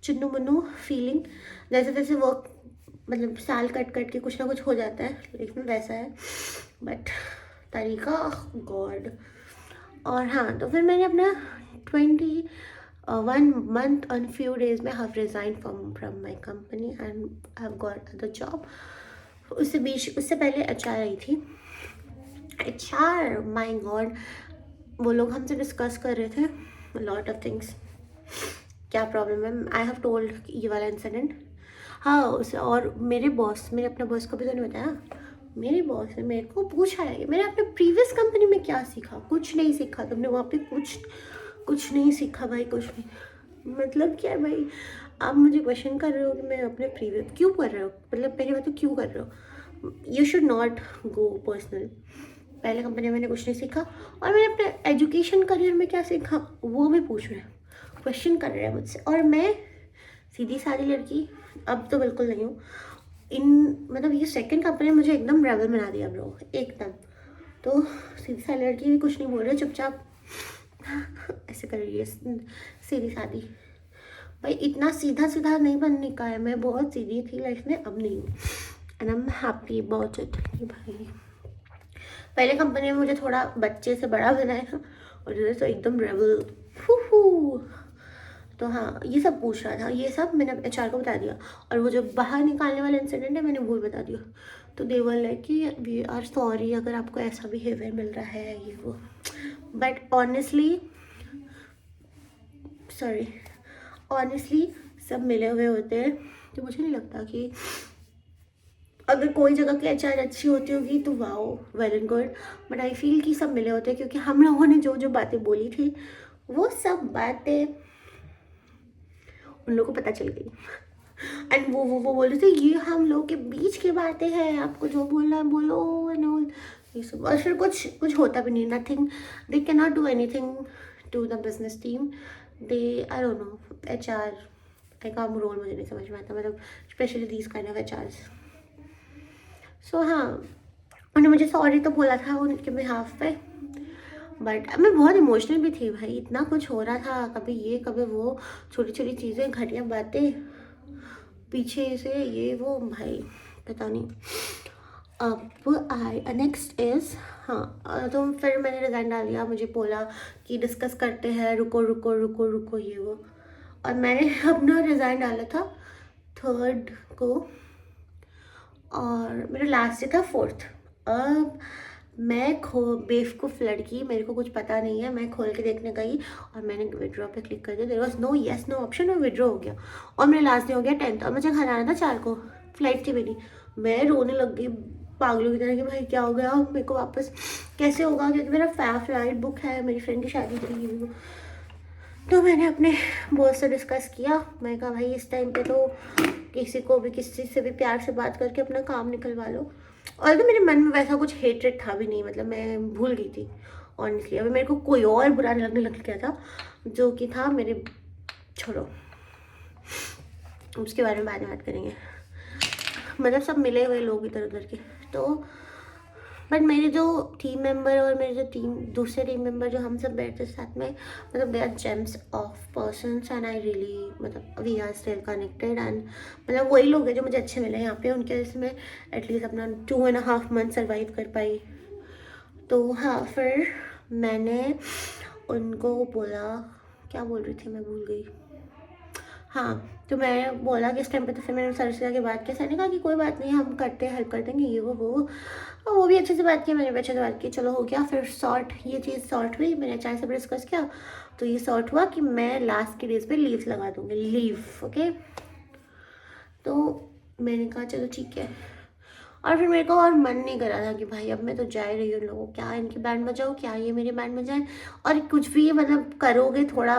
चुन्नू मुन्नू फीलिंग, जैसे तैसे वर्क, मतलब साल कट कट के कुछ ना कुछ हो जाता है, लेकिन वैसा है। बट तरीका, गॉड। और हाँ, तो फिर मैंने अपना 21 month and few days में have resigned from my company and have got other job। उससे पहले HR आई थी। HR, माय गॉड, वो लोग हमसे डिस्कस कर रहे थे लॉट ऑफ थिंग्स, क्या प्रॉब्लम है। आई हैव टोल्ड ये वाला इंसिडेंट। हाँ, उसे, और मेरे अपने बॉस को भी तो नहीं बताया। मेरे बॉस ने मेरे को पूछा है मैंने अपने प्रीवियस कंपनी में क्या सीखा। कुछ नहीं सीखा तुमने वहाँ पे, कुछ नहीं सीखा भाई, कुछ नहीं। मतलब क्या है भाई, आप मुझे क्वेश्चन कर रहे हो कि मैं अपने प्रीवियस क्यों कर रहे हो, मतलब पहली बात तो क्यों कर रहे हो। You should not go personal. पहले कंपनी में मैंने कुछ नहीं सीखा, और मैंने अपने एजुकेशन करियर में क्या सीखा वो भी पूछ रहे हैं, क्वेश्चन कर रहे हैं मुझसे। और मैं सीधी सादी लड़की अब तो बिल्कुल नहीं हूँ। मतलब ये सेकंड कंपनी ने मुझे एकदम रेबल बना दिया ब्रो, एकदम। तो सीधी सादी लड़की भी कुछ नहीं बोल रही, चुपचाप ऐसे कर रही है, सीधी सादी। भाई इतना सीधा सीधा नहीं बनने का है, मैं बहुत सीधी थी लाइफ में, अब नहीं हूँ। And I am happy about it कि भाई पहले कंपनी में मुझे थोड़ा बच्चे से बड़ा बनाया, और इधर तो एकदम रेबल। तो हाँ, ये सब पूछ रहा था, ये सब मैंने HR को बता दिया। और वो जो बाहर निकालने वाला इंसिडेंट है, मैंने वो भी बता दिया। तो दे वर लाइक कि वी आर सॉरी अगर आपको ऐसा बिहेवियर मिल रहा है, ये वो। बट ऑनेस्टली सब मिले हुए होते हैं। तो मुझे नहीं लगता कि अगर कोई जगह की HR अच्छी होती होगी तो wow, well and good. But I feel कि सब मिले होते हैं, क्योंकि हम लोगों ने जो जो बातें बोली थी वो सब बातें उन लोगों को पता चल गई। एंड वो बोल रहे थे ये हम लोग के बीच की बातें हैं, आपको जो बोलना है बोलो एंड ऑल, ये सब। और फिर कुछ होता भी नहीं, nothing, they can not do anything to the business team. They, I don't know, HR का रोल मुझे नहीं समझ में आता, मतलब specially these kind of HRs। So हाँ, उन्होंने मुझे सॉरी तो बोला था उनके बिहाफ पे, बट मैं बहुत इमोशनल भी थी भाई, इतना कुछ हो रहा था, कभी ये कभी वो, छोटी छोटी चीज़ें, घटिया बातें पीछे से, ये वो, भाई पता नहीं। अब नेक्स्ट इज़, हाँ, तो फिर मैंने रिज़ाइन डाल दिया। मुझे बोला कि डिस्कस करते हैं, रुको रुको रुको रुको, ये वो। और मैंने अपना रिज़ाइन डाला था 3rd को, और मेरा लास्ट डे था 4th। अब मैं बेवकूफ़ लड़की, मेरे को कुछ पता नहीं है, मैं खोल के देखने गई और मैंने विड्रॉ पे क्लिक कर दिया। There was no yes no option, और विड्रॉ हो गया। और मेरा लास्ट डे हो गया 10th, और मुझे घर आना था 4 को, फ्लाइट थी मेरी। मैं रोने लग गई पागलों की तरह कि भाई क्या हो गया, मेरे को वापस कैसे होगा, क्योंकि मेरा फ्लाइट बुक है, मेरी फ्रेंड की शादी थी, ये वो। तो मैंने अपने बॉस से डिस्कस किया। मैंने कहा भाई इस टाइम पे तो किसी को भी किसी से भी प्यार से बात करके अपना काम निकलवा लो। और तो मेरे मन में वैसा कुछ हेट्रेड था भी नहीं, मतलब मैं भूल गई थी ऑनेस्टली। अभी मेरे को कोई और बुरा लगने लग गया था, जो कि था मेरे, छोड़ो उसके बारे में बाद में बात करेंगे। मतलब सब मिले हुए लोग इधर उधर के। तो बट मेरे जो टीम मेंबर और मेरे जो दूसरे टीम मेंबर जो हम सब बैठते साथ में, मतलब they are gems of persons and I really, मतलब we are still connected. And मतलब वही लोग हैं जो मुझे अच्छे मिले यहाँ पे, उनके वजह से मैं एटलीस्ट अपना 2.5 months सर्वाइव कर पाई। तो हाँ, फिर मैंने उनको बोला, क्या बोल रही थी मैं भूल गई। हाँ, तो मैं बोला कि इस टाइम पे, तो फिर मैंने सर से जाके बात किया। सर ने कहा कि कोई बात नहीं, हम करते हैं, हेल्प कर देंगे, ये वो। और वो भी अच्छे से बात किया, मैंने भी अच्छे से बात की, चलो हो गया। फिर ये चीज़ सॉर्ट हुई, मैंने अचानक से डिस्कस किया, तो ये सॉर्ट हुआ कि मैं लास्ट के डेज पे लीव्स लगा दूँगी, लीव, ओके। तो मैंने कहा चलो ठीक है। और फिर मेरे को और मन नहीं करा था कि भाई अब मैं तो जा ही रही हूँ, लोगों क्या इनकी बैंड बजाओ, क्या ये मेरी बैंड बजाएं, और कुछ भी मतलब करोगे थोड़ा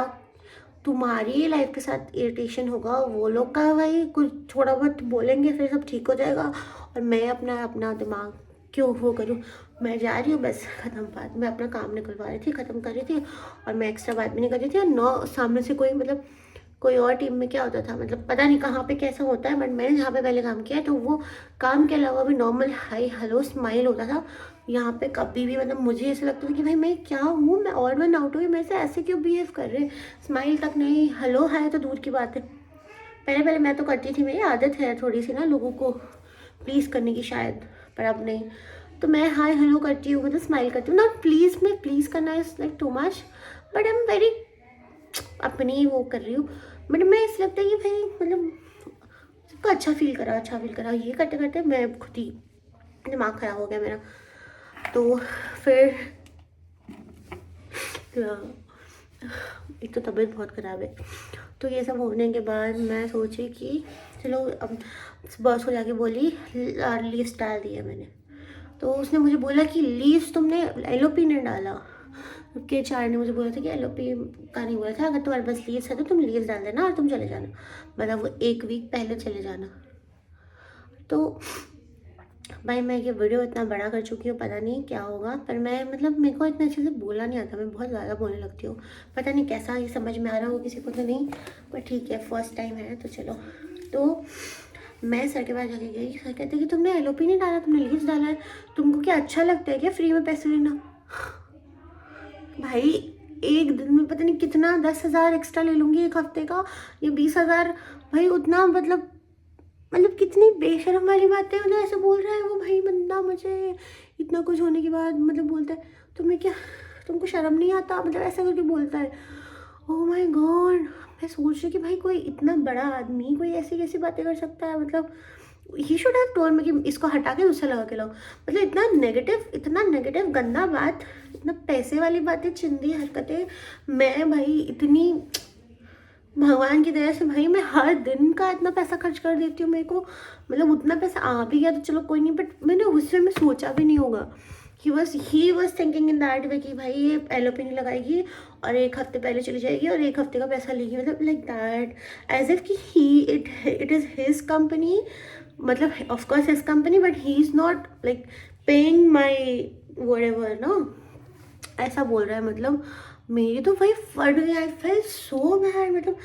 तुम्हारी लाइफ के साथ इरिटेशन होगा, वो लोग का भाई कुछ थोड़ा बहुत बोलेंगे फिर सब ठीक हो जाएगा, और मैं अपना अपना दिमाग क्यों वो करूँ। मैं जा रही हूँ बस, ख़त्म बात। मैं अपना काम निकलवा रही थी, ख़त्म कर रही थी, और मैं एक्स्ट्रा बात भी नहीं कर रही थी। और नौ सामने से कोई मतलब कोई और टीम में क्या होता था, मतलब पता नहीं कहाँ पे कैसा होता है, बट मैंने जहाँ पे पहले काम किया है तो वो काम के अलावा भी नॉर्मल हाई हेलो स्माइल होता था। यहाँ पे कभी भी मतलब मुझे ऐसा लगता था कि भाई मैं क्या हूँ, मैं ऑड वन आउट हुई, मेरे से ऐसे क्यों बिहेव कर रहे, स्माइल तक नहीं, हेलो हाय तो दूर की बात है। पहले पहले मैं तो करती थी, मेरी आदत है थोड़ी सी ना लोगों को प्लीज़ करने की शायद, पर अब नहीं। तो मैं हाय हेलो करती हूँ, मतलब स्माइल करती हूँ, नॉट प्लीज़, मैं प्लीज़ करना is like too much, but I am very अपनी वो कर रही हूँ। बट मैं ऐसा लगता है कि भाई मतलब सबको अच्छा फील करा, ये करते करते मैं खुद ही दिमाग ख़राब हो गया मेरा। तो फिर एक तो तबीयत बहुत ख़राब है, तो ये सब होने के बाद मैं सोची कि चलो अब बॉस को जाके बोली, लीव्स डाल दिया मैंने। तो उसने मुझे बोला कि लीव्स तुमने एलओपी ने डाला, के एचआर ने मुझे बोला था कि एलओपी का नहीं बोला था, अगर तुम्हारे पास लीव्स है तो तुम लीव्स डाल देना और तुम चले जाना, मतलब वो 1 वीक पहले चले जाना। तो भाई मैं ये वीडियो इतना बड़ा कर चुकी हूँ, पता नहीं क्या होगा, पर मैं मतलब मेरे को इतने अच्छे से बोला नहीं आता, मैं बहुत ज़्यादा बोलने लगती हूँ, पता नहीं कैसा ये समझ में आ रहा हो किसी को तो नहीं, पर ठीक है, फर्स्ट टाइम है तो चलो। तो मैं सर के पास जाके गई, सर कहते कि तुमने एलओपी नहीं डाला, तुमने लीव्स डाला है, तुमको क्या अच्छा लगता है क्या फ्री में पैसे लेना। भाई एक दिन में पता नहीं कितना 10,000 एक्स्ट्रा ले लूँगी एक हफ्ते का, या 20,000, भाई उतना मतलब कितनी बेशर्म वाली बात है, मतलब ऐसे बोल रहा है वो भाई बंदा मुझे, इतना कुछ होने के बाद मतलब बोलता है तुम्हें क्या, तुमको शर्म नहीं आता, मतलब ऐसा करके बोलता है। ओह माय गॉड, मैं सोच रही कि भाई कोई इतना बड़ा आदमी कोई ऐसी कैसी बातें कर सकता है, मतलब he should have told me कि इसको हटा के दूसरा लगा के लाओ। मतलब इतना नेगेटिव गंदा बात, इतना पैसे वाली बातें, चिंदी हरकतें। मैं भाई इतनी भगवान की दया से भाई मैं हर दिन का इतना पैसा खर्च कर देती हूँ, मेरे को मतलब उतना पैसा आ भी गया तो चलो कोई नहीं, बट मैंने उस समय सोचा भी नहीं होगा। He was thinking in that way कि भाई ये एलओपी नहीं लगाएगी और 1 हफ्ते पहले चली जाएगी और 1 हफ्ते का पैसा लेगी, मतलब लाइक दैट, एज इफ कि इट इज़ हिज कंपनी, मतलब of course his company, but he is not like paying my whatever ना, ऐसा बोल रहा है। मतलब मेरी तो भाई फट गया, आई फेल सो बैड, मतलब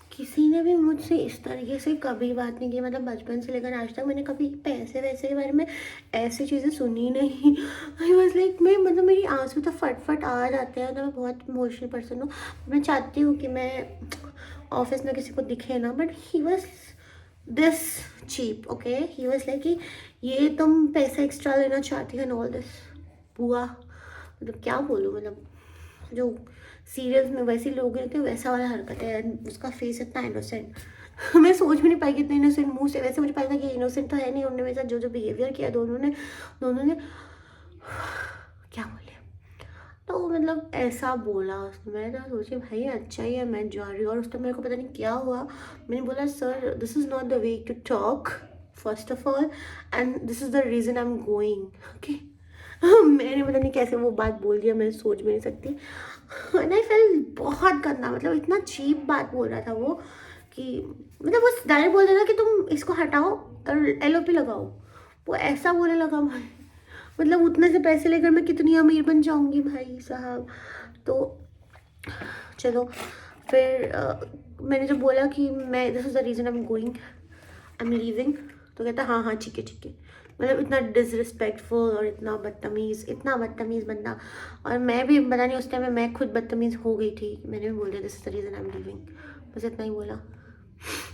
किसी ने भी मुझसे इस तरीके से कभी बात नहीं की, मतलब बचपन से लेकर आज तक मैंने कभी पैसे वैसे के बारे में ऐसी चीज़ें सुनी नहीं। आई वॉज लाइक मैं मतलब मेरी आंसू तो फट फट आ जाते हैं, तो मैं बहुत इमोशनल पर्सन हूँ, मैं चाहती हूँ कि मैं ऑफिस में किसी को दिखे ना, but he was this cheap, okay, he was like कि ये तुम पैसा एक्स्ट्रा लेना चाहती है एंड ऑल दिस। बुआ मतलब क्या बोलूँ, मतलब जो सीरियल्स में वैसे लोग रहते हैं वैसा वाला हरकत है, उसका फेस इतना इनोसेंट मैं सोच भी नहीं पाई कि इतना इनोसेंट मुंह से, वैसे मुझे पता था कि इनोसेंट तो है नहीं, उन्होंने मेरे साथ जो जो बिहेवियर किया दोनों ने क्या बोले, तो मतलब ऐसा बोला उसने। मैं तो सोची भाई अच्छा ही है, मैं जा रही हूँ, और उस टाइम मेरे को पता नहीं क्या हुआ, मैंने बोला sir this is not the way to talk first of all, and this is the reason I am going, okay. मैंने पता नहीं कैसे वो बात बोल दिया, मैं सोच भी नहीं सकती, एंड आई फेल बहुत गंदा, मतलब इतना चीप बात बोल रहा था वो कि मतलब वो डायरेक्ट बोल रहा था कि तुम इसको हटाओ और एलओपी लगाओ, वो ऐसा बोलने लगा भाई, मतलब उतने से पैसे लेकर मैं कितनी अमीर बन जाऊंगी भाई साहब। तो चलो फिर मैंने जो बोला कि मैं this is the reason I am going, I am leaving, तो कहता हाँ हाँ ठीक है, मतलब इतना डिसरिस्पेक्टफुल और इतना बदतमीज़ बंदा। और मैं भी पता नहीं उस टाइम में मैं खुद बदतमीज़ हो गई थी, मैंने भी बोल दिया this is the reason I am leaving, बस इतना ही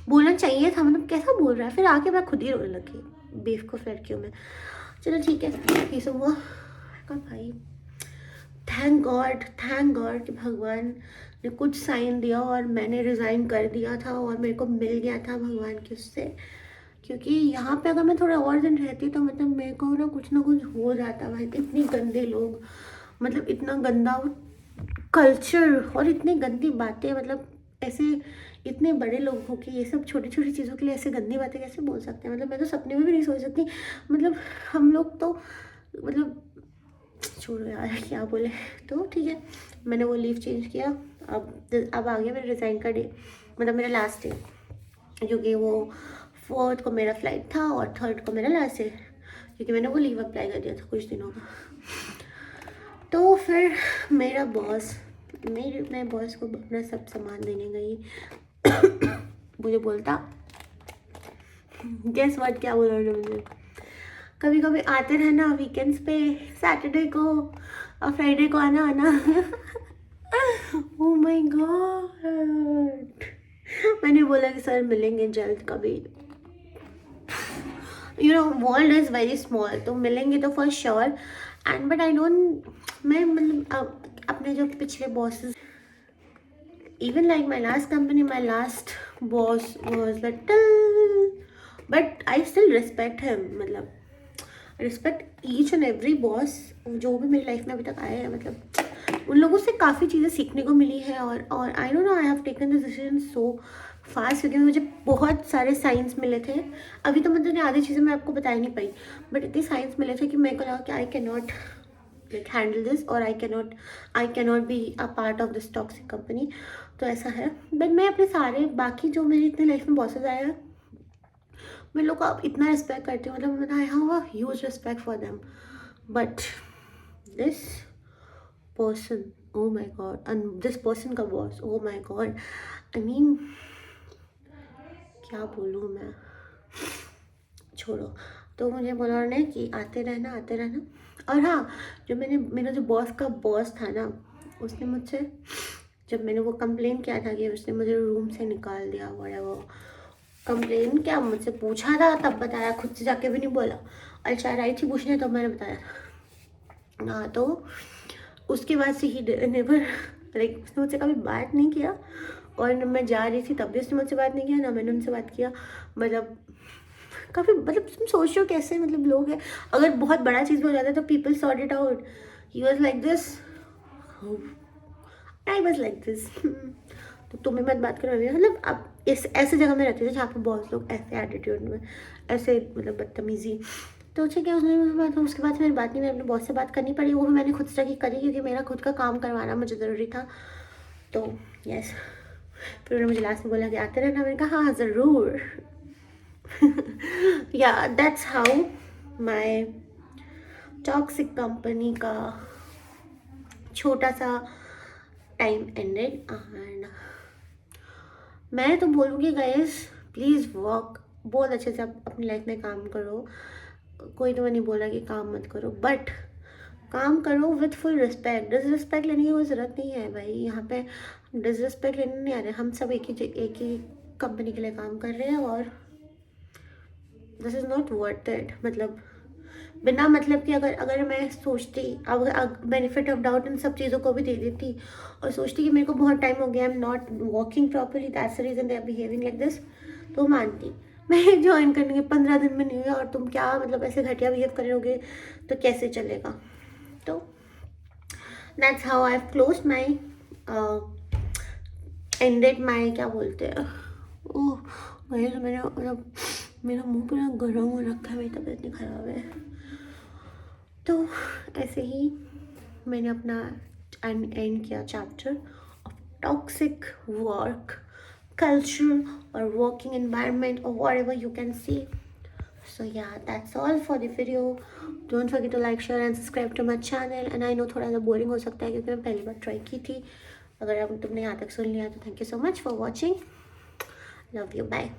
बोलना चाहिए था, मतलब कैसा बोल रहा है। फिर आके मैं खुद ही रोने लगी, बेवकूफ़ लड़की हूँ मैं। चलो ठीक है, ये सब हुआ का भाई। थैंक गॉड कि भगवान ने कुछ साइन दिया और मैंने रिज़ाइन कर दिया था और मेरे को मिल गया था भगवान की उससे। क्योंकि यहाँ पे अगर मैं थोड़ा और दिन रहती तो मतलब मेरे को ना कुछ हो जाता भाई। इतने गंदे लोग, मतलब इतना गंदा कल्चर और इतनी गंदी बातें, मतलब ऐसे इतने बड़े लोग हो कि ये सब छोटी छोटी चीज़ों के लिए ऐसे गंदी बातें कैसे बोल सकते हैं। मतलब मैं तो सपने में भी नहीं सोच सकती। मतलब हम लोग तो मतलब छोड़ो यार क्या बोले। तो ठीक है, मैंने वो लीव चेंज किया। अब आ गया मेरा रिज़ाइन का डे, मतलब मेरा लास्ट डे, क्योंकि वो 4th को मेरा फ्लाइट था और 3rd को मेरा लास्ट डे, क्योंकि मैंने वो लीव अप्लाई कर दिया था कुछ दिनों का। तो फिर मेरा बॉस, मैं बॉस को अपना सब सामान देने गई। मुझे बोलता गेस व्हाट, क्या बोला उन्होंने मुझे, कभी कभी आते रहना वीकेंड्स पे, सैटरडे को और फ्राइडे को आना। Oh my God. मैंने बोला कि सर मिलेंगे जल्द कभी। You know world is very small, तो मिलेंगे तो for sure. And but I don't, मैं मतलब अपने जो पिछले bosses, even like my last company, my last boss was little, but I still respect him. मतलब respect each and every boss जो भी मेरी लाइफ में अभी तक आए हैं। मतलब उन लोगों से काफ़ी चीज़ें सीखने को मिली है। और आई don't no, I have taken this decision so fast, क्योंकि मुझे बहुत सारे साइंस मिले थे। अभी तो मतलब आधी चीज़ें मैं आपको बता ही नहीं पाई, बट इतने साइंस मिले थे कि मेरे को लगा कि I can not like handle this, और I can not be a part of this toxic company. तो ऐसा है। बट मैं अपने सारे बाकी जो मेरी इतने लाइफ में बॉसेस आए हैं, मैं लोग को इतना रिस्पेक्ट करती हूँ। मतलब I have a huge respect for them. But this person, oh my god, and this person का boss, oh my god, I mean क्या बोलूँ मैं, छोड़ो। तो मुझे बोला उन्होंने कि आते रहना। और हाँ, जो मेरा जो बॉस का बॉस था ना, उसने मुझसे, जब मैंने वो कंप्लेन किया था कि उसने मुझे रूम से निकाल दिया, वो कंप्लेन क्या मुझसे पूछा था तब बताया, खुद से जाके भी नहीं बोला। अच्छा आई थी पूछने तब मैंने बताया। हाँ, तो उसके बाद से ही नेवर लाइक उसने मुझसे कभी बात नहीं किया, और मैं जा रही थी तब भी उसने मुझसे बात नहीं किया, ना मैंने उनसे बात किया। मतलब काफ़ी, मतलब तुम सोच रहे हो कैसे मतलब लोग हैं। अगर बहुत बड़ा चीज़ हो जाता है तो people sort it out. He was like this, I was like this. तो तुम्हें मत बात करो। मतलब अब इस ऐसे जगह में रहते थे जहाँ पे बहुत लोग ऐसे एटीट्यूड में, ऐसे मतलब बदतमीजी। तो ठीक है, उसके बाद मेरी बात नहीं, मैंने अपने बॉस से बात करनी पड़ी। वो भी मैंने खुद से करी, क्योंकि मेरा खुद का काम करवाना मुझे ज़रूरी था। तो यस, फिर उन्होंने मुझे लास्ट में बोला कि आते रहना। मैंने कहा हाँ ज़रूर। या that's how my toxic company का छोटा सा टाइम एंडेड। एंड मैं तो बोलूँगी गाइस, प्लीज़ वर्क, बहुत अच्छे से आप अपनी लाइफ में काम करो। कोई तो नहीं बोला कि काम मत करो, बट काम करो विथ फुल रिस्पेक्ट। डिसरिस्पेक्ट लेने की कोई ज़रूरत नहीं है भाई। यहाँ पे डिसरिस्पेक्ट लेने नहीं आ रहे, हम सब एक ही कंपनी के लिए काम कर रहे हैं, और this is not worth it. मतलब बिना मतलब कि अगर मैं सोचती, अब बेनिफिट ऑफ डाउट इन सब चीज़ों को भी दे देती, और सोचती कि मेरे को बहुत टाइम हो गया, I am not working properly, that's the reason they are behaving like this, तो मानती। मैं ज्वाइन करने के 15 दिन में नहीं हुआ और तुम क्या मतलब ऐसे घटिया बिहेव करोगे तो कैसे चलेगा। तो that's how I have close my ended my, क्या बोलते हैं, ओह मेरा मतलब मेरा मुंह पूरा गर्म हो रखा है, मेरी तबीयत नहीं खराब है। तो ऐसे ही मैंने अपना एंड किया chapter of toxic work culture or working environment or whatever you can see. So yeah, that's all for the video. Don't forget to like, share and subscribe to my channel. And I know थोड़ा सा बोरिंग हो सकता है क्योंकि मैं पहली बार ट्राई की थी। अगर अब तुमने यहाँ तक सुन लिया तो thank you so much for watching. Love you, bye.